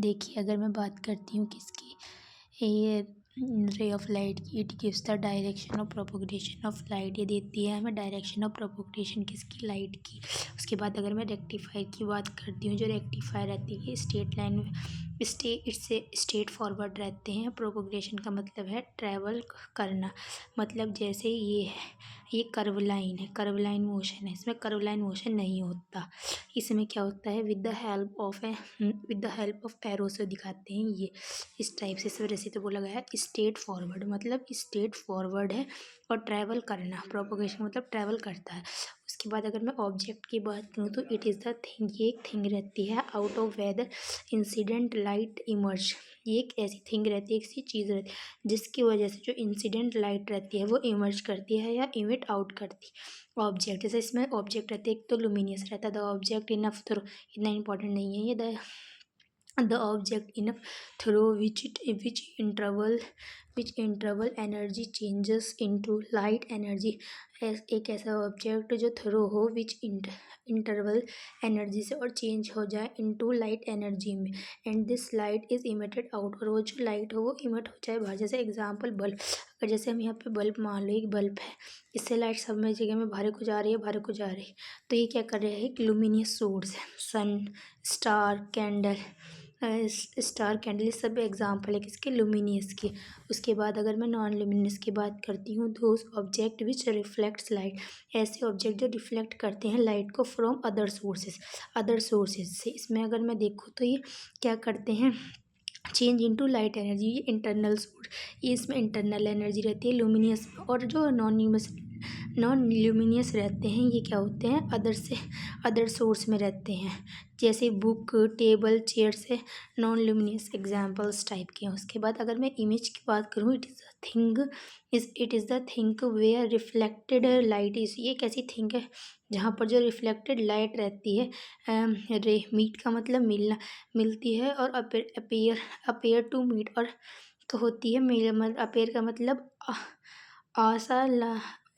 देखिए, अगर मैं बात करती हूँ किसकी, ये रे ऑफ लाइट की, it gives the direction of propagation of light. ये देती है हमें डायरेक्शन ऑफ प्रोपोगेशन किसकी, लाइट की। उसके बाद अगर मैं रेक्टिफायर की बात करती हूँ, जो रेक्टिफायर रहती है स्ट्रेट लाइन में इससे स्ट्रेट फॉरवर्ड रहते हैं। प्रोपोगेशन का मतलब है ट्रैवल करना, मतलब जैसे ये है, ये कर्व लाइन है, कर्व लाइन मोशन है, इसमें कर्व लाइन मोशन नहीं होता। इसमें क्या होता है, with the help of arrow से दिखाते हैं ये इस टाइप से। इस वजह से तो बोला गया है स्ट्रेट फॉरवर्ड, मतलब स्ट्रेट फॉरवर्ड है और ट्रैवल करना। प्रोपोगेशन मतलब ट्रैवल करता है। उसके बाद अगर मैं ऑब्जेक्ट की बात करूँ तो इट इज़ द थिंग, ये एक थिंग रहती है out of whether incident light emerge. ये एक ऐसी थिंग रहती है, एक ऐसी चीज़ रहती है जिसकी वजह से जो इंसिडेंट लाइट रहती है वो इमर्ज करती है या इमिट आउट करती है। ऑब्जेक्ट, जैसे इसमें ऑब्जेक्ट रहते हैं, एक तो लुमिनियस रहता है, द ऑब्जेक्ट इनफ थ्रो, इतना इंपॉर्टेंट नहीं है ये, the object enough through which interval energy changes into light energy. एक ऐसा ऑब्जेक्ट जो थ्रो हो विच इंटरवल एनर्जी से और चेंज हो जाए इनटू लाइट एनर्जी में, and this light is emitted out, और वो जो लाइट हो वो इमिट हो जाए बाहर। जैसे एग्जांपल बल्ब, अगर जैसे हम यहाँ पे बल्ब मान लो, एक बल्ब है, इससे लाइट सब में जगह में बाहर को जा रही है, बाहर को जा रही है, तो ये क्या कर रहा है, एक लुमिनियस सोर्स है। सन, स्टार, कैंडल, स्टार कैंडल, ये सब एग्जाम्पल है किसके, लुमिनियस की। उसके बाद अगर मैं नॉन लुमिनियस की बात करती हूँ, those object which reflects light, ऐसे ऑब्जेक्ट जो रिफ्लेक्ट करते हैं लाइट को फ्रॉम अदर सोर्सेज से। इसमें अगर मैं देखूँ तो ये क्या करते हैं, चेंज इनटू लाइट एनर्जी। ये इंटरनल सोर्स, ये इसमें इंटरनल एनर्जी रहती है लुमिनियस, और जो नॉन ल्यूमिनियस रहते हैं ये क्या होते हैं, अदर सोर्स में रहते हैं, जैसे बुक, टेबल, चेयर से नॉन ल्यूमिनियस एग्जाम्पल्स टाइप के हैं। उसके बाद अगर मैं इमेज की बात करूँ, it is the thing where reflected light is, ये एक ऐसी थिंग है जहाँ पर जो रिफ्लेक्टेड लाइट रहती है, रे, मीट का मतलब मिलना, मिलती है, और अपेयर टू मीट, और तो होती है मिल, अपेयर का मतलब आशा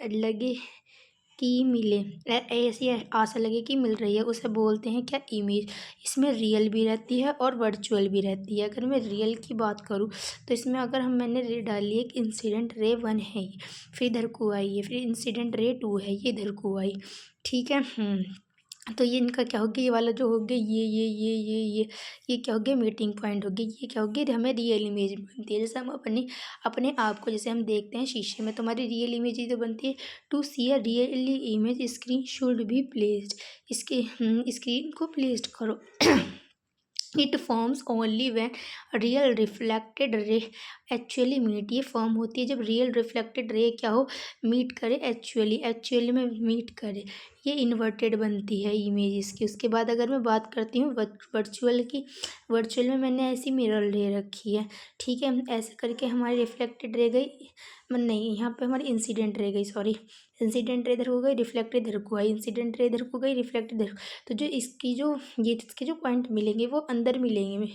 लगे कि मिले, ऐसी आशा लगे कि मिल रही है, उसे बोलते हैं क्या, इमेज। इसमें रियल भी रहती है और वर्चुअल भी रहती है। अगर मैं रियल की बात करूँ तो इसमें अगर मैंने रे डाली है कि इंसिडेंट रे 1 है ये, फिर इधर को आई है, फिर इंसिडेंट रे 2 है, ये इधर को आई, ठीक है। तो ये इनका क्या हो गया, ये वाला जो हो गया, ये क्या हो गया, मीटिंग पॉइंट हो गया। ये क्या हो गया, हमें रियल इमेज बनती है। जैसे हम अपने आप को जैसे हम देखते हैं शीशे में, तो हमारी रियल इमेज ही तो बनती है। To see a real image screen should be placed, इसके स्क्रीन को प्लेस्ड करो। It forms only when real reflected ray actually meet, ये फॉर्म होती है जब रियल रिफ्लेक्टेड रे क्या हो, मीट करे, एक्चुअली में मीट करे, ये इन्वर्टेड बनती है इमेज इसकी। उसके बाद अगर मैं बात करती हूँ वर्चुअल की, वर्चुअल में मैंने ऐसी मिरर ले रखी है, ठीक है, ऐसे करके हमारी रिफ्लेक्टेड रह गई, नहीं यहाँ पे हमारी इंसिडेंट रह गई, सॉरी, इंसिडेंट रे इधर हो गई, रिफ्लेक्ट इधर को आई, इंसिडेंट रे इधर को गई, रिफ्लेक्ट इधर। तो जो इसके जो पॉइंट मिलेंगे वो अंदर मिलेंगे,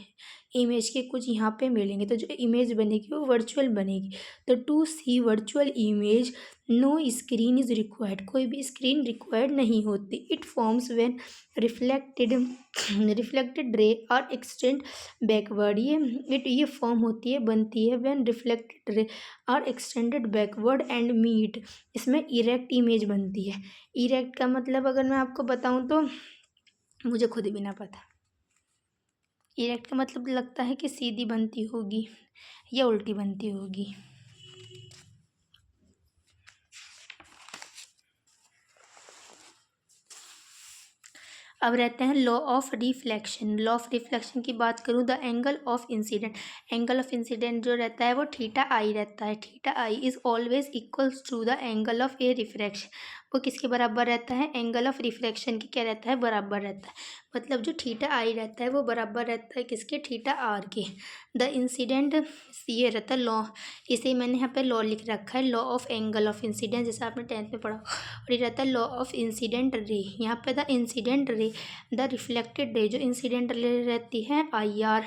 इमेज के कुछ यहाँ पे मिलेंगे, तो जो इमेज बनेगी वो वर्चुअल बनेगी। तो to see virtual image no screen is required, कोई भी स्क्रीन रिक्वायर्ड नहीं होती। It forms when reflected ray और एक्सटेंड बैकवर्ड, ये फॉर्म होती है, बनती है व्हेन रिफ्लेक्टेड रे और एक्सटेंडेड बैकवर्ड एंड मीट, इसमें इरेक्ट इमेज बनती है। इरेक्ट का मतलब अगर मैं आपको बताऊं तो मुझे खुद भी ना पता। इरेक्ट का मतलब लगता है कि सीधी बनती होगी या उल्टी बनती होगी। अब रहते हैं law of reflection. Law of reflection की बात करूँ, द एंगल ऑफ इंसिडेंट जो रहता है वो थीटा आई रहता है। Theta i is always equals to the angle of a refraction, वो किसके बराबर रहता है, एंगल ऑफ रिफ्रैक्शन के क्या रहता है, बराबर रहता है। मतलब जो थीटा आई रहता है वो बराबर रहता है किसके, थीटा आर के। द इंसिडेंट, ये रहता है लॉ, इसे मैंने यहाँ पे लॉ लिख रखा है, law of angle of incident, जैसे आपने 10th में पढ़ा। और ये रहता है लॉ ऑफ इंसिडेंट रे, यहाँ पे द इंसिडेंट रे, द रिफ्लेक्टेड रे, जो इंसिडेंट रे रहती है आई आर,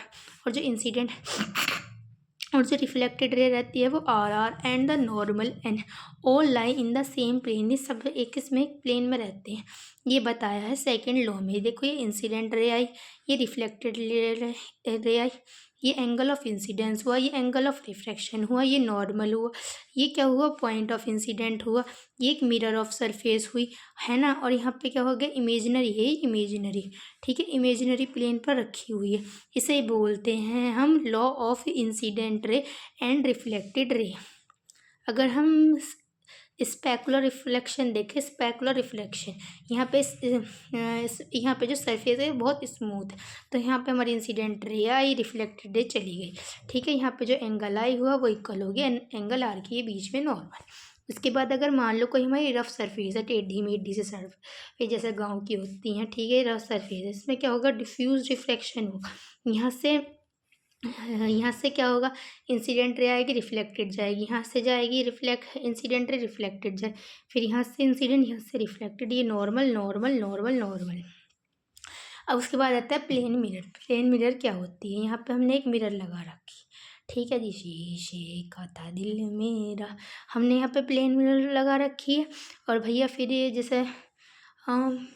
और जो रिफ्लेक्टेड रे रहती है वो r r, and the normal n all lie in the same plane, ये सब एक इसमें एक प्लेन में रहते हैं। ये बताया है सेकंड लॉ में। देखो ये इंसिडेंट रे आई, ये रिफ्लेक्टेड रे आई, ये एंगल ऑफ इंसिडेंस हुआ, ये एंगल ऑफ रिफ्रैक्शन हुआ, ये नॉर्मल हुआ, ये क्या हुआ पॉइंट ऑफ इंसिडेंट हुआ, ये एक मिरर ऑफ सरफेस हुई, है ना। और यहाँ पे क्या हो गया इमेजिनरी है, इमेजिनरी, ठीक है, इमेजिनरी प्लेन पर रखी हुई है। इसे बोलते हैं हम law of incident ray and reflected ray. अगर हम स्पेकुलर रिफ्लेक्शन देखें, स्पेकुलर रिफ्लेक्शन यहाँ पे यहाँ पे जो सरफेस है बहुत स्मूथ है, तो यहाँ पे हमारी इंसिडेंट रे आई, रिफ्लेक्टेड रे चली गई, ठीक है। यहाँ पे जो एंगल आई हुआ वो इक्वल हो गया एंगल आर की, ये बीच में नॉर्मल। उसके बाद अगर मान लो कोई हमारी रफ सरफेस है, टेढ़ी मेढ़ी से सरफेस जैसे गाँव की होती हैं, ठीक है, रफ सरफेस है, इसमें क्या होगा डिफ्यूज रिफ्लेक्शन होगा। यहाँ से क्या होगा इंसिडेंट रे आएगी, रिफ्लेक्टेड जाएगी, यहाँ से जाएगी रिफ्लेक्ट इंसिडेंट रे, रिफ्लेक्टेड जाए, फिर यहाँ से इंसिडेंट, यहाँ से रिफ्लेक्टेड, ये नॉर्मल नॉर्मल नॉर्मल नॉर्मल। अब उसके बाद आता है प्लेन मिरर। प्लेन मिरर क्या होती है, यहाँ पे हमने एक मिरर लगा रखी, ठीक है जी, शीशे का था दिल मेरा, हमने यहाँ पे प्लेन मिरर लगा रखी है। और भैया फिर ये जैसे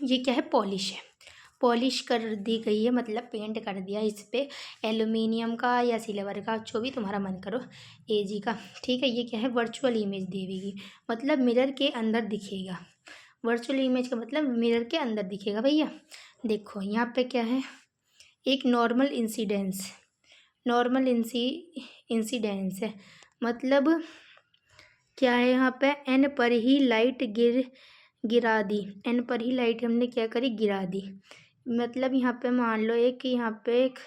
ये क्या है पॉलिश है, पॉलिश कर दी गई है, मतलब पेंट कर दिया इस पे एल्युमिनियम का या सिल्वर का, जो भी तुम्हारा मन करो, एजी का, ठीक है। ये क्या है वर्चुअल इमेज देगी, मतलब मिरर के अंदर दिखेगा, वर्चुअल इमेज का मतलब मिरर के अंदर दिखेगा भैया। देखो यहाँ पे क्या है एक नॉर्मल इंसिडेंस, नॉर्मल इंसिडेंस है, मतलब क्या है यहाँ पे एन पर ही लाइट गिरा दी, एन पर ही लाइट हमने क्या करी गिरा दी। मतलब यहाँ पे मान लो एक यहाँ पे एक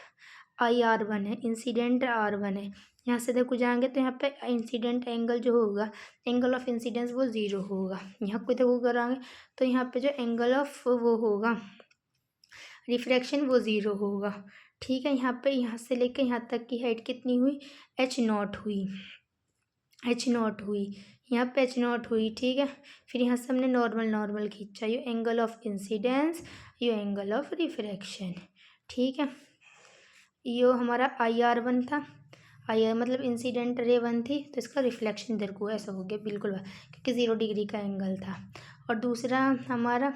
IR1 है, इंसिडेंट R1 है, यहाँ से देखो जाएंगे तो यहाँ पे इंसिडेंट एंगल जो होगा, एंगल ऑफ इंसिडेंस वो 0 होगा। यहाँ को देखो कराएंगे तो यहाँ पे जो एंगल ऑफ वो होगा रिफ्रैक्शन वो 0 होगा, ठीक है। यहाँ पे यहाँ से लेकर यहाँ तक की हाइट कितनी हुई H0 हुई, H0 हुई, यहाँ पे H0 हुई, ठीक है। फिर यहाँ से हमने नॉर्मल नॉर्मल खींचा, ये एंगल ऑफ इंसिडेंस, ये एंगल ऑफ रिफ्रैक्शन, ठीक है। ये हमारा IR1 था, IR मतलब इंसिडेंट रे 1 थी, तो इसका रिफ्लेक्शन इधर को ऐसा हो गया बिल्कुल, क्योंकि 0 डिग्री का एंगल था। और दूसरा हमारा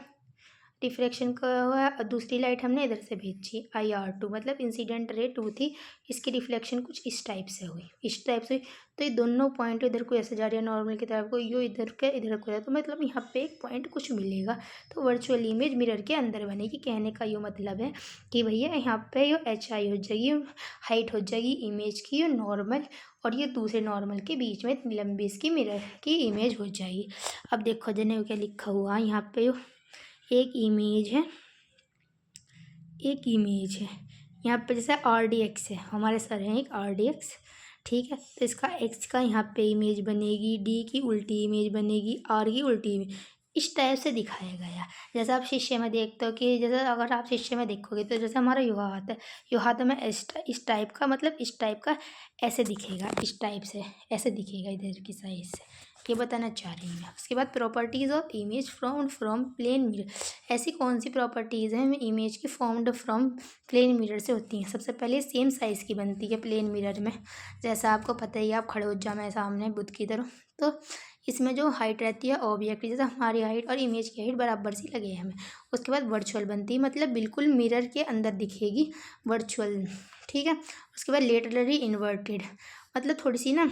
रिफ्रैक्शन का हुआ, और दूसरी लाइट हमने इधर से भेजी IR2, मतलब इंसिडेंट रे 2 थी, इसकी रिफ्लेक्शन कुछ इस टाइप से हुई, इस टाइप से हुई। तो ये दोनों पॉइंट इधर को ऐसे जा रही है नॉर्मल की तरफ को, यो इधर के इधर को है, तो मतलब यहाँ पे एक पॉइंट कुछ मिलेगा, तो वर्चुअल इमेज मिरर के अंदर बनेगी। कहने का ये मतलब है कि भैया यहाँ पे यो HI हो जाएगी, हाइट हो जाएगी इमेज की, यो नॉर्मल और ये दूसरे नॉर्मल के बीच में इतनी लंबी इसकी मिरर की इमेज हो जाएगी। अब देखो जने क्या लिखा हुआ है यहाँ पे, एक इमेज है, एक इमेज है यहाँ पे, जैसे RDX है, हमारे सर हैं एक RDX, ठीक है। तो इसका X का यहाँ पे इमेज बनेगी, D की उल्टी इमेज बनेगी, R की उल्टी इमेज, इस टाइप से दिखाया गया। जैसे आप शीशे में देखते हो कि जैसे अगर आप शीशे में देखोगे तो जैसे हमारा युवा हाथ है, युवा हाथ में इस टाइप का, मतलब इस टाइप का ऐसे दिखेगा, इस टाइप से ऐसे दिखेगा इधर की साइड से, ये बताना चाह रही हूँ। उसके बाद properties of image from plane mirror, ऐसी कौन सी प्रॉपर्टीज़ हैं इमेज की फॉर्म्ड फ्रॉम प्लेन मिरर से होती हैं। सबसे पहले सेम साइज़ की बनती है प्लेन मिरर में, जैसा आपको पता ही, आप खड़े हो जाओ मैं सामने बुद्ध की तरह, तो इसमें जो हाइट रहती है ऑब्जेक्ट, जैसे हमारी हाइट और इमेज की हाइट बराबर सी लगे हमें। उसके बाद वर्चुअल बनती है, मतलब बिल्कुल मिरर के अंदर दिखेगी वर्चुअल, ठीक है। उसके बाद लेटरली इन्वर्टेड, मतलब थोड़ी सी ना,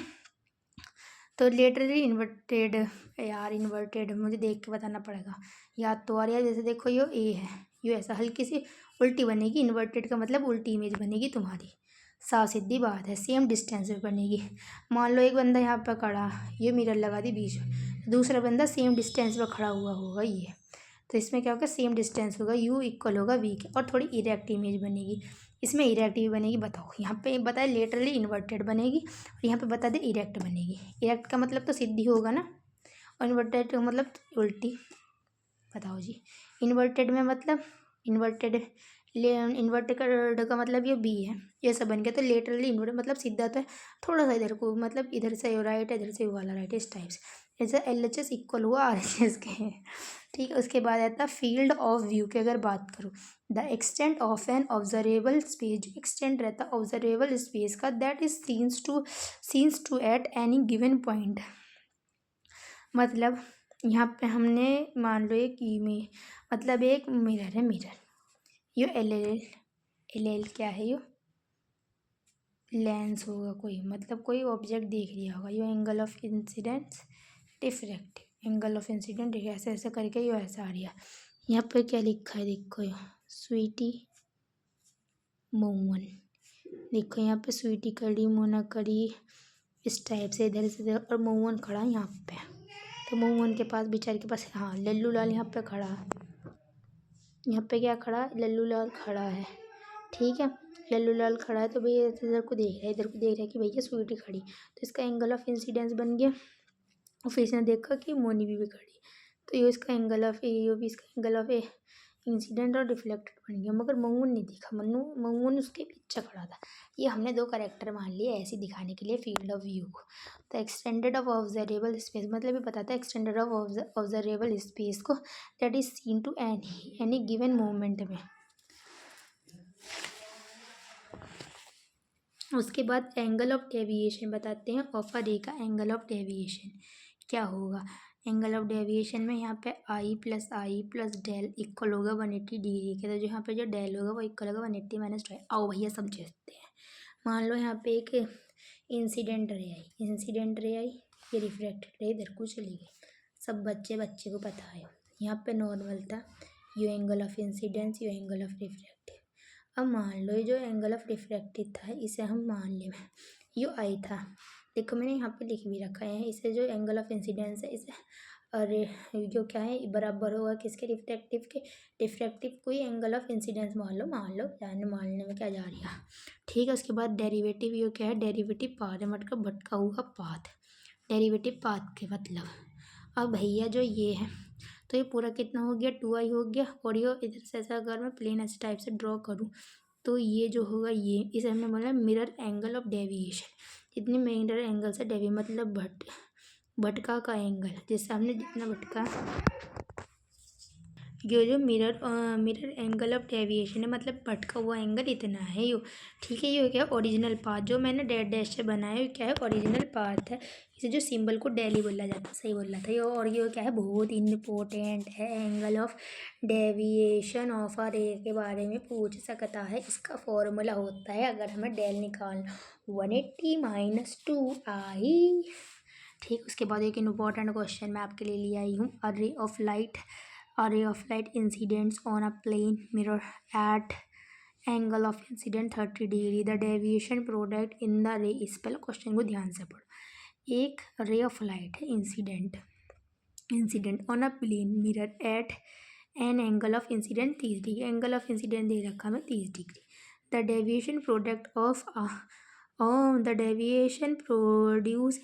तो लेटरली इन्वर्टेड, यार इन्वर्टेड मुझे देख के बताना पड़ेगा, याद तो आ रहा है। जैसे देखो यो A है, यो ऐसा हल्की सी उल्टी बनेगी, इन्वर्टेड का मतलब उल्टी इमेज बनेगी तुम्हारी, साफ सीधी बात है, सेम डिस्टेंस में बनेगी। मान लो एक बंदा यहाँ पर खड़ा, ये मिरर लगा दी बीच में, दूसरा बंदा सेम डिस्टेंस पर खड़ा हुआ होगा ये, तो इसमें क्या होगा सेम डिस्टेंस होगा, U इक्वल होगा V के, और थोड़ी इरेक्ट इमेज बनेगी, इसमें इरेक्ट भी बनेगी। बताओ यहाँ पे बताए लेटरली इन्वर्टेड बनेगी, और यहाँ पे बता दे इरेक्ट बनेगी। इरेक्ट का मतलब तो सीधी होगा ना, और इन्वर्टेड का मतलब उल्टी। बताओ जी, इन्वर्टेड में मतलब इन्वर्टेड, इन्वर्टेड का मतलब ये B है, ये सब बन गया। तो लेटरली इन्वर्टेड मतलब सीधा तो है, थोड़ा सा इधर को, मतलब इधर से राइट है, इधर से वाला राइट है, इस टाइप से। जैसे LHS इक्वल हुआ RHS के, ठीक है। उसके बाद आता है फील्ड ऑफ व्यू की अगर बात करूँ, the extent of an observable space, जो एक्सटेंट रहता है ऑब्जर्वेबल स्पेस का, that is scenes to at any given point, मतलब यहाँ पे हमने मान लो एक मतलब एक मिरर है, मिरर यो एल क्या है, यो लेंस होगा कोई, मतलब कोई ऑब्जेक्ट देख लिया होगा। यो angle of incidence diffractive, angle of incident ऐसे ऐसे करके यो ऐसा आ रहा। यहाँ पे क्या लिखा है देखो, यो स्वीटी मोमन, देखो यहाँ पे स्वीटी कड़ी मोना कड़ी इस टाइप से इधर से इधर, और मोमन खड़ा यहाँ पे। तो मोमन के पास बेचारे के पास, हाँ लल्लू लाल यहाँ पे खड़ा, यहाँ पे क्या खड़ा, लल्लू लाल खड़ा है, ठीक है। लल्लू लाल खड़ा है तो भैया इधर को देख रहा है, इधर को देख रहा है कि भैया स्वीटी खड़ी, तो इसका एंगल ऑफ इंसिडेंस बन गया। और फिर इसने देखा कि मोनी भी खड़ी, तो ये इसका एंगल ऑफ ये भी इसका एंगल ऑफ इंसिडेंट और रिफ्लेक्टेड बन गया। मगर मऊन नहीं दिखा, मऊन उसके पीछे खड़ा था। ये हमने दो करेक्टर मान लिए ऐसे दिखाने के लिए फील्ड ऑफ व्यू को। तो एक्सटेंडेड ऑफ ऑब्जर्वेबल स्पेस मतलब ये बताता है एक्सटेंडेड ऑफ ऑब्जर्वेबल स्पेस को, that is seen to any given moment में। उसके बाद एंगल ऑफ डेविएशन बताते हैं, ऑफ अ रे का एंगल ऑफ डेविएशन क्या होगा। एंगल ऑफ डेविएशन में यहाँ पे आई प्लस डेल इक्वल होगा 180 डिग्री के, तो जो यहाँ पे जो डेल होगा वो इक्वल होगा 180 माइनस 12। आओ भैया समझते हैं। मान लो यहाँ पे एक इंसिडेंट रे आई, ये रिफ्रैक्टेड रे इधर को चली गई, सब बच्चे को पता है। यहाँ पे नॉर्मल था, यो एंगल ऑफ इंसिडेंस, यो एंगल ऑफ रिफ्रैक्टिव। अब मान लो ये जो एंगल ऑफ रिफ्रैक्टिव था इसे हम मान ले, यो आई था, देखो मैंने यहाँ पे लिख भी रखा है। इसे जो एंगल ऑफ इंसिडेंस है इसे अरे जो क्या है बराबर होगा किसके, रिफ्रैक्टिव के। रिफ्रैक्टिव कोई एंगल ऑफ इंसिडेंस मान लो जाने मानने में क्या जा रही है, ठीक है। उसके बाद डेरिवेटिव, यो क्या है डेरिवेटिव पाथ है, मतलब भटका हुआ पाथ, डेरिवेटिव पाथ के मतलब। अब भैया जो ये है तो ये पूरा कितना हो गया 2i हो गया, और ये इधर से ऐसा अगर मैं प्लेन ऐसे टाइप से ड्रॉ करूँ तो ये जो होगा ये, इसे हमने बोला मिरर एंगल ऑफ डेविएशन। इतनी मिरर एंगल से डेवी मतलब भटका का एंगल, जिससे हमने जितना भटका, जो मिरर एंगल ऑफ डेविएशन है मतलब भटका हुआ एंगल इतना है यो, ठीक है। ये क्या है ओरिजिनल पाथ, जो मैंने डैश डैश से बनाया है क्या है ओरिजिनल पाथ है। इसे जो सिंबल को डेली बोला जाता है, सही बोला था ये। और ये क्या है बहुत इम्पोर्टेंट है, angle of deviation of a रे के बारे में पूछ सकता है। इसका फॉर्मूला होता है अगर हमें डेल निकालना 180 माइनस 2i, ठीक। उसके बाद एक इम्पॉर्टेंट क्वेश्चन मैं आपके लिए ले आई हूँ, array of light incidents on a plane mirror at angle of incident 30 डिग्री, the deviation product in the रे इस पहले क्वेश्चन को ध्यान से पढ़ो। एक रे ऑफ लाइट है incident on a plane mirror at an angle of incident 30 degree, angle of incident दे रखा हमें 30 डिग्री। The deviation product of the deviation produce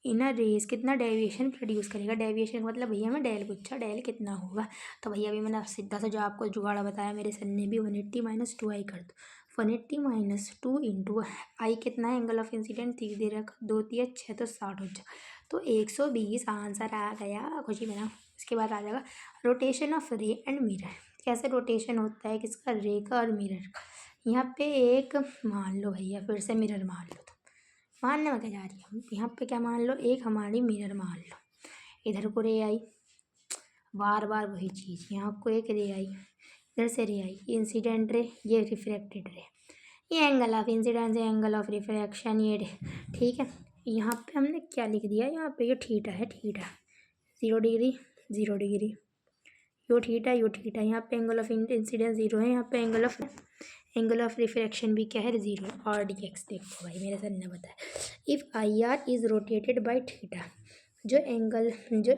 in a rays, कितना डेविएशन प्रोड्यूस करेगा। डेविएशन मतलब भैया हमें डेल पूछा, डेल कितना होगा। तो भैया अभी मैंने सीधा सा जो आपको जुगाड़ा बताया मेरे सर ने भी 180 माइनस 2i कर दो। 180 माइनस 2 इंटू आई कितना है एंगल ऑफ इंसिडेंट 30 दे रखा, 2 3 6 तो 60 हो जाएगा, तो 120 आंसर आ गया, खुशी में ना। इसके बाद आ जाएगा रोटेशन ऑफ रे एंड मिरर, कैसे रोटेशन होता है किसका, रे का और मिरर का। यहाँ पे एक मान लो भैया, फिर से मिरर मान लो, तो मानने में क्या जा रही है, यहाँ पे क्या मान लो, एक हमारी मिरर मान लो, इधर को रे आई, बार बार वही चीज़, यहाँ को एक रे आई, इधर से रे आई, इंसिडेंट रे, ये रिफ्रैक्टेड रे, ये एंगल ऑफ इंसिडेंस है, एंगल ऑफ रिफ्रैक्शन ये, ठीक है। यहाँ पे हमने क्या लिख दिया, यहाँ पे ये थीटा है, थीटा 0 डिग्री 0 डिग्री, यो थीटा यहाँ पे एंगल ऑफ इंसिडेंस 0 है, यहाँ पे एंगल ऑफ रिफ्रैक्शन भी क्या है 0, और डी एक्स। देखो भाई मेरे सर ने बताया, if I R is rotated by theta, जो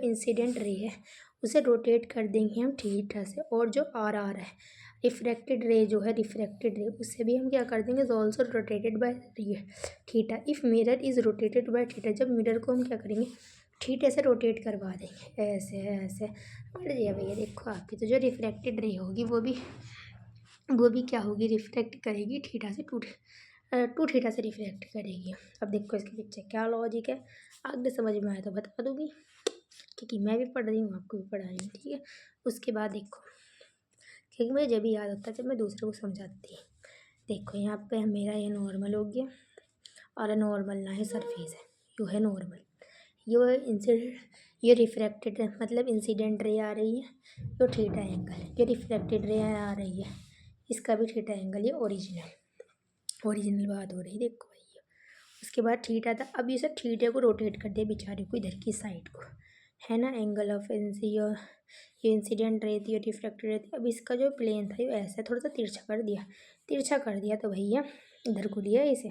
इंसिडेंट रे है उसे रोटेट कर देंगे हम थीटा से, और जो आर आर है रिफ्रैक्टेड रे जो है, रिफ्रैक्टेड रे उससे भी हम क्या कर देंगे, is also rotated by theta. If mirror is rotated by theta, जब मिरर को हम क्या करेंगे थीटा से रोटेट करवा देंगे, ऐसे ऐसे बढ़ जाइए भैया। देखो आपकी तो जो रिफ्रैक्टेड रे होगी वो भी क्या होगी, रिफ्लेक्ट करेगी थीटा से, टू थीटा से रिफ्लेक्ट करेगी। अब देखो इसके पीछे क्या लॉजिक है, आगे समझ में आया तो बता दूँगी, क्योंकि मैं भी पढ़ रही हूँ आपको भी पढ़ा रही हूँ, ठीक है। उसके बाद देखो, क्योंकि मुझे जब भी याद होता है जब मैं दूसरे को समझाती हूँ। देखो यहाँ पे मेरा ये नॉर्मल हो गया, और नॉर्मल ना है सरफेस है, यो है नॉर्मल, यो है ये रिफ्रैक्टेड मतलब इंसिडेंट रे आ रही है, ये थीटा एंगल, ये रिफ्रैक्टेड रे आ रही है, इसका भी थीटा एंगल, ये ओरिजिनल बात हो रही है, देखो भैया। उसके बाद थीटा था, अब ये सब थीटे को रोटेट कर दिया बेचारे को इधर की साइड को, है ना, एंगल ऑफ ये इंसिडेंट रही थी और रिफ्रैक्टेड रहती। अब इसका जो प्लेन था ये ऐसा थोड़ा सा तिरछा कर दिया तो भैया इधर को लिया इसे,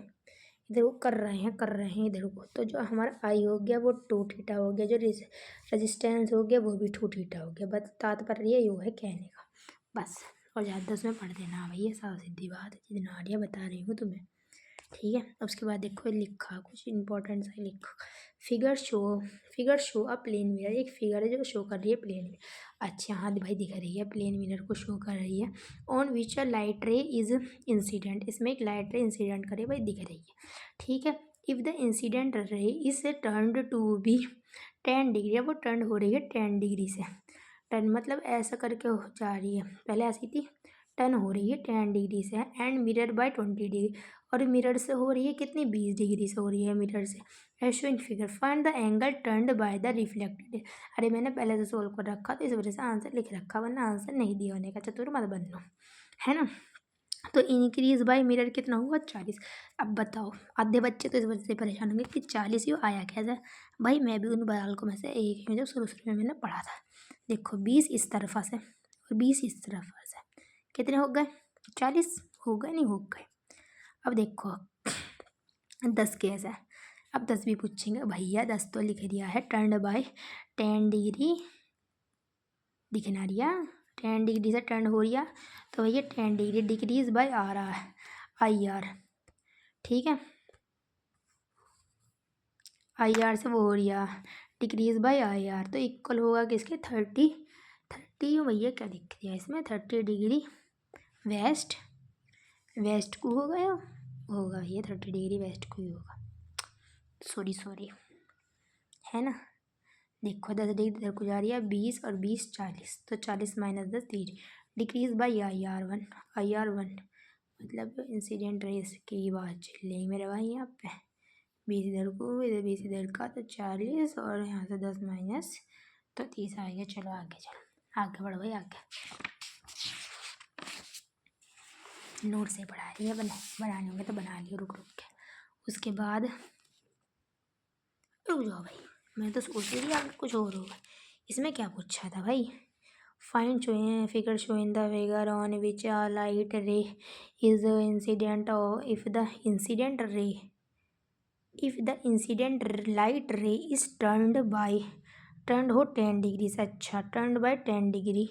इधर को कर रहे हैं इधर को, तो जो हमारा आई हो गया वो 2 थीटा हो गया, जो रेजिस्टेंस हो गया वो भी 2 थीटा हो गया। बस तात्पर्य ये है कहने का, बस। और ज़्यादा उसमें पढ़ देना भैया, साफ सीधी बात है, जितना आइडिया बता रही हूँ तुम्हें, ठीक है। उसके बाद देखो लिखा कुछ इंपॉर्टेंट सा लिखो, फिगर शो अ प्लेन मिरर, एक फिगर है जो शो कर रही है प्लेन मिरर। अच्छा हाँ भाई दिख रही है, प्लेन मिरर को शो कर रही है, on which a light ray is incident, इसमें एक लाइट रे इंसिडेंट करे भाई दिख रही है, ठीक है। If the incident ray is turned to be 10 degree, वो टर्न हो रही है 10 डिग्री से, टर्न मतलब ऐसा करके हो जा रही है, पहले ऐसी थी, टर्न हो रही है 10 डिग्री से, एंड मिरर बाय 20 डिग्री, और मिरर से हो रही है कितनी, 20 डिग्री से हो रही है मिरर से, as in figure. Find the angle turned by the reflected, अरे मैंने पहले से सोल्व कर रखा तो इस वजह से आंसर लिख रखा, वरना आंसर नहीं दिया होने का, चतुर मत बन लो, है ना। तो इंक्रीज बाय मिरर कितना हुआ, 40। अब बताओ, आधे बच्चे तो इस वजह से परेशान होंगे कि 40 ही आया कैसे। भाई मैं भी उन बालकों में से एक हूँ जो शुरू में मैंने पढ़ा था। देखो 20 इस तरफा से और 20 इस तरफा से, कितने हो गए, 40 हो गए, नहीं हो गए। अब देखो 10 कैसे है, अब 10 भी पूछेंगे भैया, 10 तो लिख दिया है, टर्न बाय 10 डिग्री दिखना रिया, 10 डिग्री से टर्न हो रहा, तो भैया 10 डिग्री डिक्रीज बाय आ रहा है आई आर, ठीक है, आई आर से वो हो रहा डिक्रीज बाय आई आर, तो इक्वल होगा किसके 30 भैया क्या दिख रहा है इसमें 30 डिग्री वेस्ट को होगा ये 30 डिग्री वेस्ट को ही होगा, सॉरी, है ना। देखो 10 डिग्री इधर को जा रही है, 20 और 20 40, तो 40 minus 10 30, decrease by I R one मतलब इंसिडेंट रेस की बात चल रही मेरे भाई, यहाँ पे 20 इधर को, इधर 20 इधर का, तो 40 और यहाँ से 10 माइनस, तो 30 आ गया। चलो आगे बढ़ो भाई, आगे नोट से पढ़ा रही है, बनाने होंगे तो बना लियो रुक के। उसके बाद रुक जाओ भाई, मैं तो सोच रही थी आगे कुछ और होगा, इसमें क्या पूछा था भाई, find figure show in the figure on which a light ray is incident, और if the incident light ray is turned हो 10 डिग्री से, अच्छा turned by 10 degree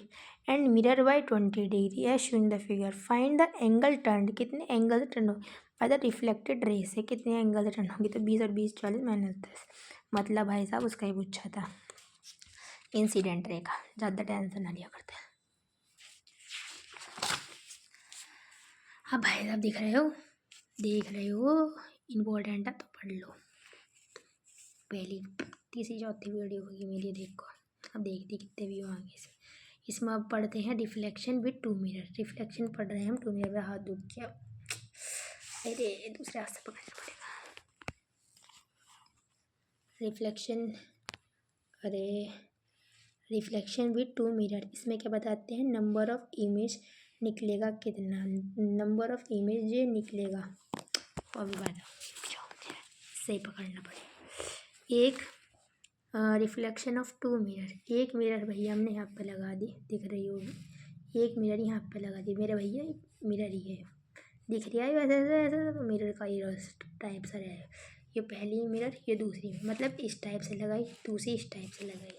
and mirror by 20 degree as show in the figure. Find the angle turned, कितने एंगल से turn हो by the reflected ray से, कितने एंगल से टर्न होगी, तो 20 और 20 40 माइनस 10, मतलब भाई साहब उसका ही पूछा था इंसिडेंट रे का, ज़्यादा टेंशन ना लिया करते। हाँ भाई साहब देख रहे हो इम्पोर्टेंट है तो पढ़ लो, पहली तीसरी चौथी वीडियो होगी मेरी, देखो अब देखते कितने भी हो आगे से। इसमें अब पढ़ते हैं रिफ्लेक्शन विद 2 मिरर, रिफ्लेक्शन पढ़ रहे हैं हम 2 मिरर में, हाथ दुख गया, अरे दूसरे हाथ से पकड़ना पड़ेगा। रिफ्लेक्शन विद 2 मिरर, इसमें क्या बताते हैं, नंबर ऑफ इमेज निकलेगा कितना, नंबर ऑफ इमेज ये निकलेगा, और भी बात सही पकड़ना पड़ेगा। एक रिफ्लेक्शन ऑफ 2 मिरर, एक मिरर भैया हमने यहाँ पे लगा दी, दिख रही होगी, एक मिरर यहाँ पे लगा दी मेरे भैया, मिरर ही है दिख रही है वैसे ऐसे, तो मिरर का ये टाइप से रहेगा, ये पहली मिरर ये दूसरी, मतलब इस टाइप से लगाई, दूसरी इस टाइप से लगाई,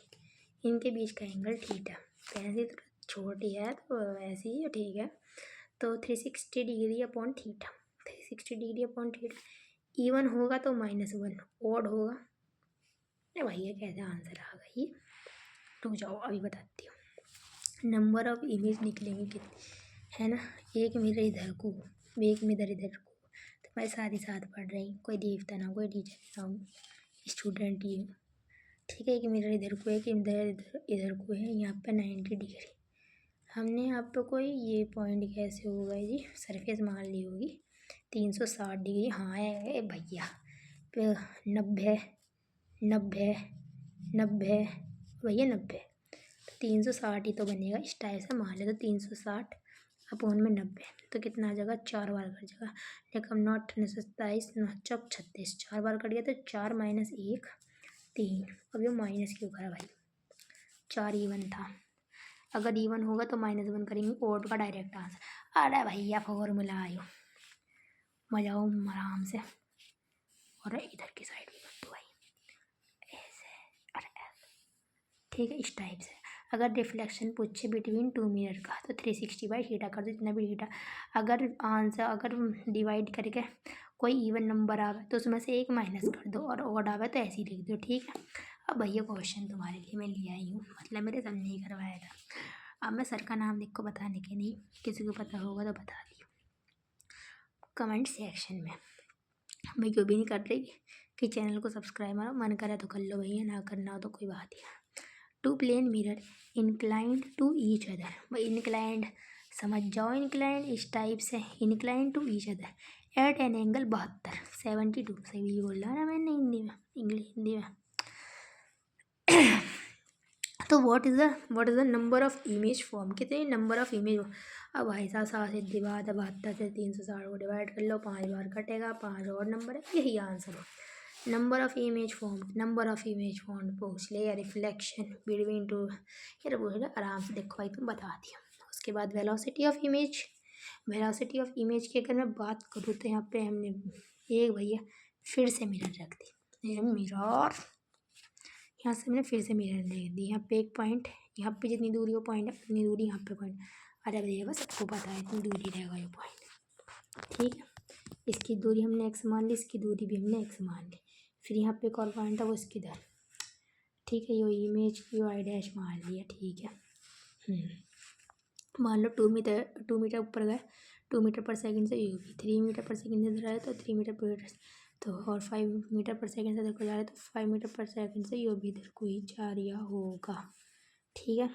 इनके बीच का एंगल थीटा, पेंसिल तो छोटी है तो ऐसे ही ठीक है, तो 360 degree upon theta, 360 degree upon theta, even होगा तो -1, ऑड होगा, अरे भैया कैसे आंसर आ गई, रुक जाओ अभी बताती हूँ। नंबर ऑफ इमेज निकलेंगे कितनी, है ना, एक मिरर इधर को, एक मिरर इधर को, तो भाई साथ ही साथ पढ़ रही, कोई देवता ना कोई टीचर ना हूँ, स्टूडेंट ही हूँ, ठीक है। एक मिरर इधर को, एक इधर को है, यहाँ पे 90 डिग्री, हमने यहाँ पे कोई ये पॉइंट कैसे होगा जी, सरफेस मान ली होगी 360 डिग्री, हाँ है भैया, 90 90 90 भैया 90, तो 360 ही तो बनेगा इस टाइप से। मान ले तो 360 अपॉन में 90, तो कितना आ जाएगा, 4 बार कट जाएगा। लेकिन 9 अट्ठानवे 27 9 चौक 36, 4 बार कट गया तो 4 माइनस 1 3। अब ये माइनस क्यों करा भाई, 4 इवन था, अगर इवन होगा तो -1 करेंगे, ओड का डायरेक्ट आंसर। अरे भैया फॉर्मूला आयो, मजा आओ आराम से। और इधर की साइड भी कर दो भाई, ऐसे, अरे ऐसे, ठीक है इस टाइप से। अगर रिफ्लेक्शन पूछे बिटवीन 2 मिरर का तो 360 बाई थीटा कर दो, जितना भी थीटा। अगर आंसर अगर डिवाइड करके कोई इवन नंबर आवे तो उसमें से एक माइनस कर दो, और ओड आवे तो ऐसे ही लिख दो, ठीक है। अब भैया क्वेश्चन तुम्हारे लिए मैं ले आई हूँ, मतलब मेरे सामने ही करवाया था। अब मैं सर का नाम लिख को बताने के नहीं, किसी को पता होगा तो बता दियो कमेंट सेक्शन में। मैं क्यों भी नहीं कर रही कि चैनल को सब्सक्राइब मारो, मन करे तो कर लो भैया, ना करना हो तो कोई बात ही ना। Two plane mirror inclined to each other, भाई इंक्लाइंड समझ जाओ, इंक्लाइंड इस टाइप से, inclined to each other at an angle 72 72, सही बोल रहा ना मैंने हिंदी में, इंग्लिश हिंदी में। तो what is the number of image form, कितने नंबर ऑफ इमेज। अब भाई साहब 7 सीधी बात है, 72 से 360 को डिवाइड कर लो, 5 बार कटेगा, 5 और नंबर है, यही आंसर है। नंबर ऑफ इमेज फॉर्म पूछ ले, या रिफ्लेक्शन बिटवीन टू, यार पूछ ले आराम से, देखो भाई तुम बता दिया। उसके बाद वेलोसिटी ऑफ इमेज की अगर मैं बात करूँ तो यहाँ पे हमने एक भैया फिर से मिरर रख दी, मिरर यहाँ से मैंने फिर से मिरर दे दी, यहाँ पे एक पॉइंट, यहाँ पे जितनी दूरी वो पॉइंट है उतनी दूरी यहाँ पे पॉइंट। अरे भैया बस सबको पता है इतनी दूरी रहेगा ये पॉइंट, ठीक है। इसकी दूरी हमने एक्स मान ली, इसकी दूरी भी हमने एक्स मान ली। फिर यहाँ पे एक और पॉइंट है वो इसकी इधर, ठीक है। ये इमेज की वाई डैश मान लिया, ठीक है। मान लो 2 मीटर ऊपर गए, 2 मीटर पर सेकंड से यू भी, 3 मीटर पर सेकंड से इधर आए तो 3 मीटर पर, तो और 5 मीटर पर सेकंड से इधर को जा रहा है तो 5 मीटर पर सेकंड से यो भी इधर को ही जा रहा होगा, ठीक है।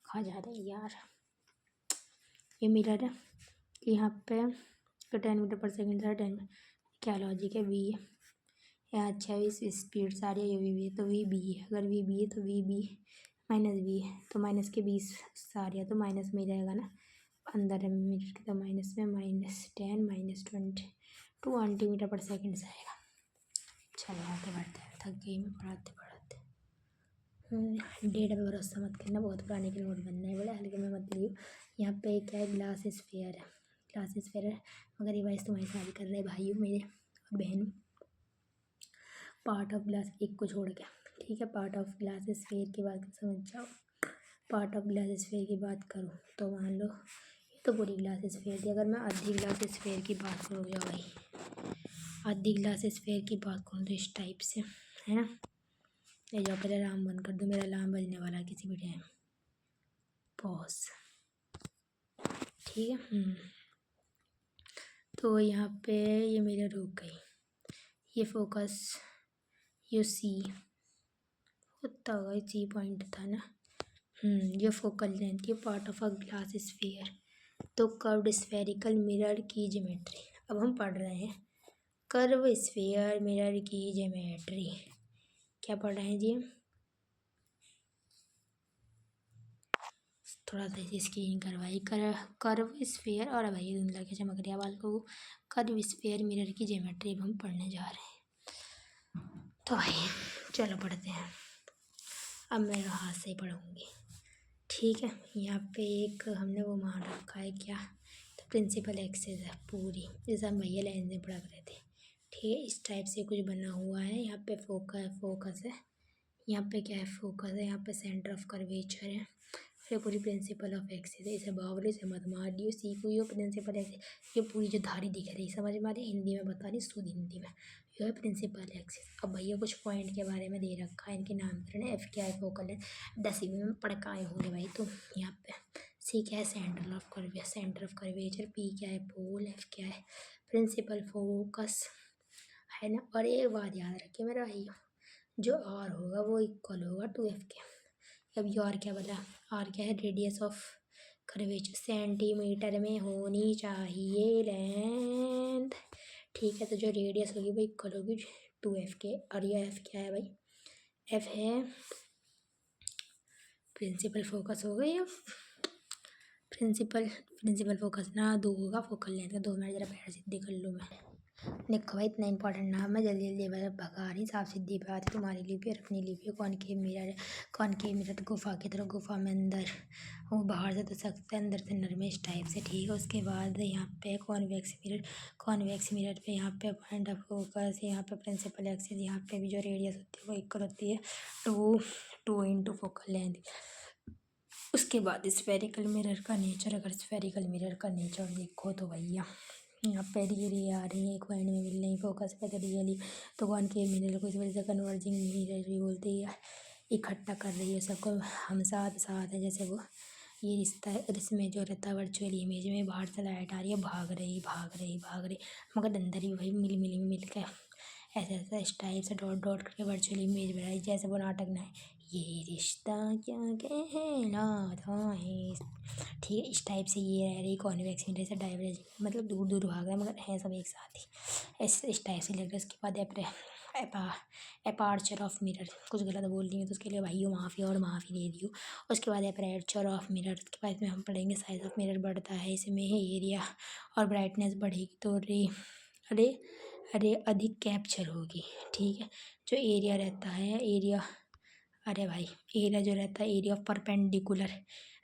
खा जा रहा है यार, ये मिरर है कि यहाँ पे 10 मीटर पर सेकंड से 10, क्या लॉजिक है, वी है यहाँ, अच्छा इस स्पीड से आ रही है, ये वी है तो वी बी है, अगर वी बी है तो वी बी माइनस वी है, तो माइनस के 20 से आ रही है तो माइनस में रहेगा ना, अंदर है मीटर के तो माइनस में, -10 -20 मीटर पर सेकंड से आएगा। चलो आगे बढ़ते हैं, थक गई मैं पढ़ाते पढ़ाते। डेट पे भरोसा मत करना, बहुत पुराने के नोट बनना है, बड़े हल्के में मत लियो। यहाँ पे क्या है, ग्लास स्फीयर है, मगर ये वाइस तुम्हारी शादी कर रहे भाइयों मेरे और बहनों। पार्ट ऑफ ग्लास एक को छोड़ के, ठीक है। पार्ट ऑफ ग्लास स्फीयर की बात समझ जाओ। पार्ट ऑफ ग्लास स्फीयर की बात करूँ तो मान लो ये तो पूरी ग्लास स्फीयर थी, अगर मैं आधी ग्लास स्फीयर की बात करूँ या भाई आधी ग्लास स्फीयर की बात करूँ तो इस टाइप से है ना। ये जो पहले अलार्म बंद कर दो, मेरा अलार्म बजने वाला है किसी भी टाइम, पॉज, ठीक है। तो यहाँ पे ये मेरा रुक गई, ये फोकस यू सी होता होगा, ये सी पॉइंट था ना। ये फोकल लेंथ, ये part of a glass sphere. तो कर्व्ड स्फेरिकल मिरर की ज्योमेट्री, अब हम पढ़ रहे हैं कर्व स्फीयर मिरर की ज्योमेट्री। क्या पढ़ रहे हैं जी, थोड़ा सा इसे स्क्रीन करवाई, कर्व स्फीयर, और भाई धुंधला के चमक रहा बाल को, कर्व स्फीयर मिरर की ज्योमेट्री हम पढ़ने जा रहे हैं। तो भाई चलो पढ़ते हैं, अब मैं हाथ से ही पढ़ूँगी, ठीक है। यहाँ पे एक हमने वो मान रखा है क्या, तो प्रिंसिपल एक्सिस है पूरी, जैसे हम भैया लाइन में पढ़ा रहे थे, ठीक है। इस टाइप से कुछ बना हुआ है, यहाँ पे फोकस है, यहाँ पे क्या है, फोकस है, यहाँ पे सेंटर ऑफ कर्वेचर है, ये पूरी प्रिंसिपल ऑफ एक्सिस है। इसे बावली से मत मार दियो, सीखो यो प्रिंसिपल एक्सिस, ये पूरी जो धारी दिख रही समझ में आ रही, हिंदी में बता रही, शुद्ध हिंदी में, यह है प्रिंसिपल एक्सिस। अब भैया कुछ पॉइंट के बारे में दे रखा है, इनके नामकरण है, एफ क्या है फोकल है, 10वीं में पढ़ के आए होंगे भाई। तो यहाँ पे सी क्या है, सेंटर ऑफ कर्वेचर, पी क्या है, पोल, एफ क्या है, प्रिंसिपल फोकस है ना। और एक बात याद रखिए मेरा भाइयों, जो आर होगा वो इक्वल होगा 2f के। अब ये आर क्या बोला, आर क्या है, रेडियस ऑफ कर्वेचर, सेंटीमीटर में होनी चाहिए लेंथ, ठीक है। तो जो रेडियस होगी वो इक्वल होगी 2f के, और ये एफ क्या है भाई, एफ है प्रिंसिपल फोकस हो गई। प्रिंसिपल फोकस ना दो होगा, फोकल लेंथ का 2 मिनट। जरा पैर सीधे कर लूँ मैं। देखो भाई इतना इंपॉर्टेंट नाम है, जल्दी जल्दी बस भगा रही। साफ सीधी बात है, तुम्हारी लिए भी और अपनी लिए भी। कॉनकेव मिरर तो गुफा की तरह, गुफा में अंदर वो बाहर से तो सख्त है, अंदर से नरम है, इस टाइप से, ठीक है। उसके बाद यहाँ पे कॉन्वेक्स मिरर पे यहाँ पे पॉइंट ऑफ फोकस, यहाँ पे प्रिंसिपल एक्सिस, यहाँ पे भी जो रेडियस होती है वो इक्वल होती है 2 इंटू फोकल लेंथ। उसके बाद स्फेरिकल मिरर का नेचर, अगर स्फेरिकल मिरर का नेचर देखो तो भैया यहाँ पे रियली आ रही है, एक पॉइंट में मिल रही फोकस पे, तो रियली तो कॉनकेव मिरर को इस वजह से कन्वर्जिंग मिरर भी बोलते हैं। इकट्ठा कर रही है सबको, हम साथ साथ है जैसे वो ये रिश्ता है। इसमें जो रहता है वर्चुअल इमेज में बाहर से लाइट आ रही है, भाग रही, मगर अंदर ही भाई मिल के ऐसा ऐसा इस टाइप से डॉट डॉट करके वर्चुअल इमेज बनाई, जैसे वो नाटक ना है, ये रिश्ता क्या कहलाता है, ठीक है। इस टाइप से ये रह रही कॉन्वेक्स मिरर से डाइवर्जिंग, मतलब दूर दूर भाग रहा है मगर है सब एक साथ ही, इस टाइप से लग रहा है। उसके बाद एपार्चर ऑफ मिरर, कुछ गलत बोल रही हूँ तो उसके लिए भाइयों माफ़ी और माफ़ी दे दी हूँ। उसके बाद एपरेचर ऑफ मिरर, उसके बाद में हम पढ़ेंगे साइज ऑफ मिरर बढ़ता है, इसमें एरिया और ब्राइटनेस बढ़ेगी तो अरे अधिक कैप्चर होगी, ठीक है। जो एरिया रहता है एरिया जो रहता है, एरिया ऑफ परपेंडिकुलर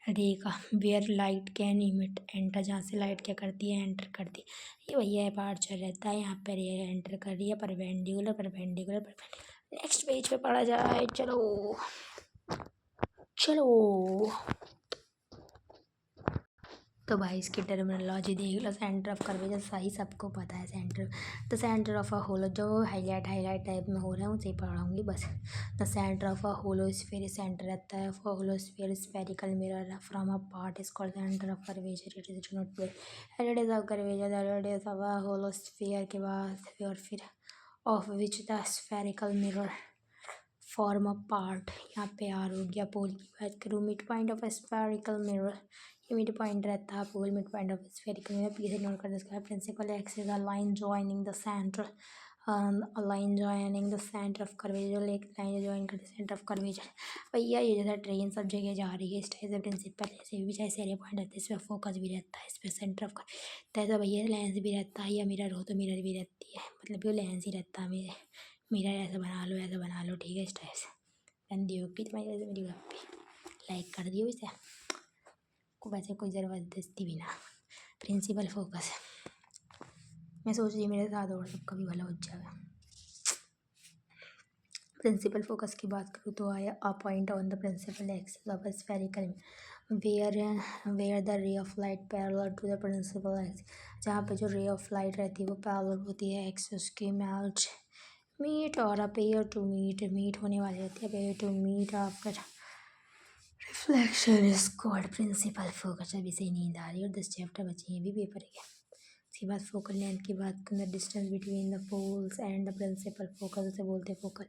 रे का, where light can emit enter, जहाँ से लाइट क्या करती है एंटर करती है, ये भैया अपर्चर रहता है। यहाँ पर ये एंटर कर रही है परपेंडिकुलर। नेक्स्ट पेज पे पढ़ा जाए, चलो। तो भाई इसकी टर्मिनोलॉजी देख लो। सेंटर ऑफ कर्वेचर सही सबको पता है, सेंटर ऑफ अ होलो, जो हाईलाइट टाइप में हो रहा है उसे पढ़ाऊंगी बस। The centre of a hollow sphere, centre रहता है hollow sphere, spherical mirror from a part is called centre of curvature, it is not radius of curvature, the radius of a hollow sphere के बाद और फिर of which the spherical mirror form a part. यहाँ पे R हो गया। Pole की बात करूँ, mid point of spherical mirror, ये मिड पॉइंट रहता है pole, mid point of spherical mirror. पीछे नोट कर दिया principal axis, a line joining the centre, of curvature, एक लाइन ज्वाइन करती है सेंटर ऑफ कर्वेचर। भैया ये जैसा ट्रेन सब जगह जा रही है, इस टाइप से प्रिंसिपल ऐसे भी चाहे सेरिया पॉइंट रहता है, इस पर फोकस भी रहता है, इस पर सेंटर ऑफ तैसा भैया लेंस भी रहता है, या मिरर हो तो मिरर भी रहती है, मतलब ये लेंस ही रहता है। मिरर ऐसा बना लो, ठीक है। इस टाइप से गंदी होगी तुम्हारी वजह से मेरी गप्पी, लाइक कर दियो इसे को, वैसे कोई ज़बरदस्ती भी ना। प्रिंसिपल फोकस, मैं सोच रही मेरे साथ और सबका भी भला हो जाएगा। प्रिंसिपल फोकस की बात करूँ तो आया a point on the principal axis of a spherical where the ray of light parallel to the principal axis, जहाँ पे जो रे ऑफ लाइट रहती है वो पैरेलल होती है एक्सिस के, मीट और अपेयर टू मीट होने वाली रहती है, appear to meet after reflection is called principal focus. अभी से नींद आ रही है और 10 चैप्टर बचे हैं, भी पेपर है। उसके बाद फोकल लेंथ की बात करें, distance between the poles and the principal focus, उसे बोलते हैं फोकल।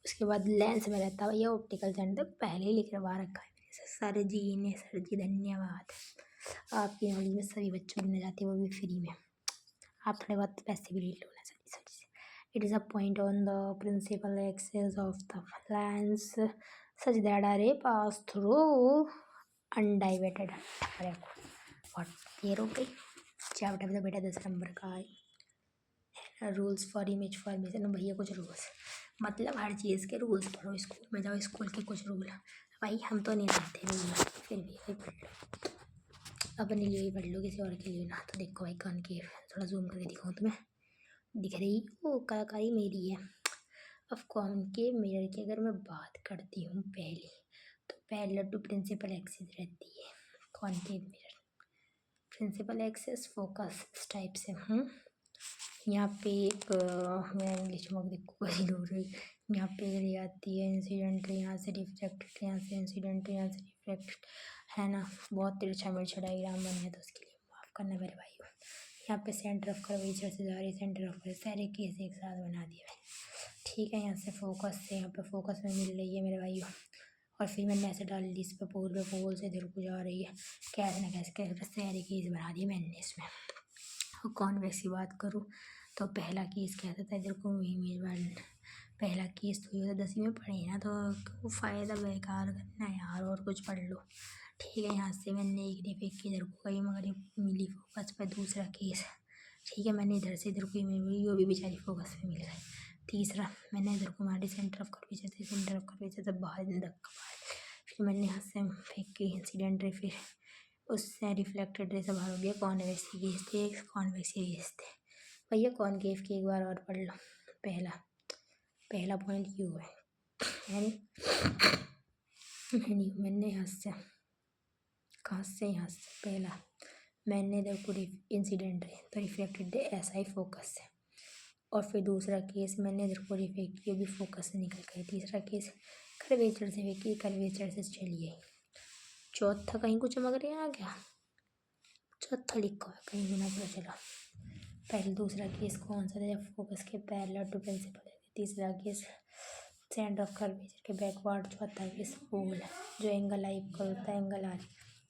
उसके बाद लेंस में रहता है भैया ऑप्टिकल सेंटर, पहले ही लिखवा रखा है मेरे से सर जी ने। सर जी धन्यवाद, आपकी नॉलेज में सभी बच्चों की मिल जाती है, वो भी फ्री में। आप थोड़े बहुत पैसे भी ले लो ना सर जी से। It is a point on the principal axis of the lens such that a ray pass through undiverted. What clear हो गई चैप्टर में तो बेटा 10 नंबर का है। रूल्स फॉर इमेज फॉर्मेशन, भैया कुछ रूल्स, मतलब हर चीज़ के रूल्स पढ़ो, स्कूल में जाओ स्कूल के कुछ रूल। भाई हम तो नहीं रहते रूल, फिर भी यही पढ़ लो, अपने लिए ही पढ़ लो, किसी और के लिए ना। तो देखो भाई कॉनकेव, थोड़ा जूम करके दिखाऊँ तुम्हें, दिख रही वो कलाकारी मेरी है। अब कॉनकेव मिरर की अगर मैं बात करती हूँ पहले, तो पैरेलल टू प्रिंसिपल एक्सिस रहती है concave mirror. Principal axis focus इस टाइप से यहाँ पे एक मैं इंग्लिश में देखो रही, यहाँ पे रे आती है इंसिडेंट, यहाँ से रिफ्लेक्टेड, यहाँ से इंसिडेंट, यहाँ से रिफ्लेक्टेड, है ना। बहुत तिरछा मिर्चा डायग्राम बन है, तो उसके लिए माफ़ करना मेरे भाई। यहाँ पे सेंटर ऑफ कर्वेचर से जा रही, सेंटर ऑफ सारे केस एक साथ बना दिए भाई, ठीक है। यहाँ से फोकस से यहाँ पे फोकस में मिल रही है मेरे भाइयों, और फिर मैंने ऐसे डाल दी इस पर पोल से इधर को जा रही है, कैसे ना कैसे सारे केस बना दिए मैंने इसमें। और कॉन्वेक्स की बात करूँ तो पहला केस कहता था इधर को इमेज पहला केस तो ये 10वीं में पढ़े ना, तो वो फ़ायदा बेकार करना है यार, और कुछ पढ़ लो। ठीक है, यहाँ से मैंने एक डिफेक्ट इधर को गई मगर ये मिली फोकस पे। दूसरा केस, ठीक है, मैंने इधर से इधर को मिली, वो भी बेचारी फोकस पे मिल गई। तीसरा, मैंने इधर को मारी सेंटर ऑफ कर्वेचर से, सेंटर ऑफ कर्वेचर से बाहर धक्का मारा। फिर मैंने यहाँ से फेंक के इंसिडेंट रे, फिर उससे रिफ्लेक्टेड रे से बाहर हो गया। कॉन्वेक्स केस थे, कॉन्वेक्स केस थे भैया। कॉनकेव के एक बार और पढ़ लो। पहला पॉइंट क्यों है नहीं, मैंने यहाँ से पहला मैंने इधर को इंसिडेंट है तो रिफ्लेक्टेड ऐसा ही फोकस है। और फिर दूसरा केस मैंने इधर को रिफ्लेक्ट किया, भी फोकस से निकल गई। तीसरा केस कर्वेचर से फेंकी, कर्वेचर से चली गई। चौथा कहीं कुछ चमक रहे आ गया, चौथा लिखा है कहीं भी ना पता चला। पहले दूसरा केस कौन सा था, जब फोकस के पैरेलल टू प्रिंसिपल। तीसरा केस सेंटर ऑफ कर्वेचर के बैकवर्ड। चौथा केस पोल, जो एंगल आई इक्वल होता है, एंगल आर।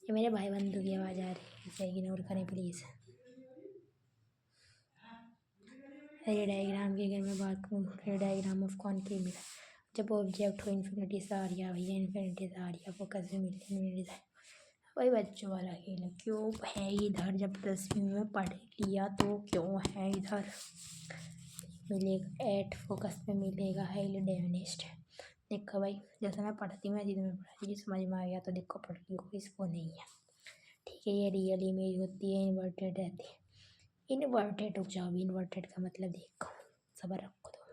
ये मेरे भाई बंधु की आवाज़ आ रही है, इसे इग्नोर करें प्लीज़। रे डायग्राम की अगर मैं बात करूँ, रे डायग्राम ऑफ कॉनकेव मिरर, जब ऑब्जेक्ट हो इन्फिनिटी से आ रहा भैया, इन्फिनिटी से आ रहा फोकस में मिले इन्फिनिटी से। वही बच्चों वाला खेल है, क्यों है इधर, जब 10वीं में पढ़ लिया तो क्यों है इधर। मिलेगा एट फोकस में मिलेगा है डेमिनिस्ट। देखो भाई, जैसे मैं पढ़ती हूँ ऐसे मैं पढ़ती हूँ, समझ में आ गया तो देखो पढ़ लियो, इसको नहीं है। ठीक है, ये रियल इमेज होती है, इन्वर्टेड रहती है। इन्वर्टेड रुक जाओ, इन्वर्टेड का मतलब देखो, सबर रखो।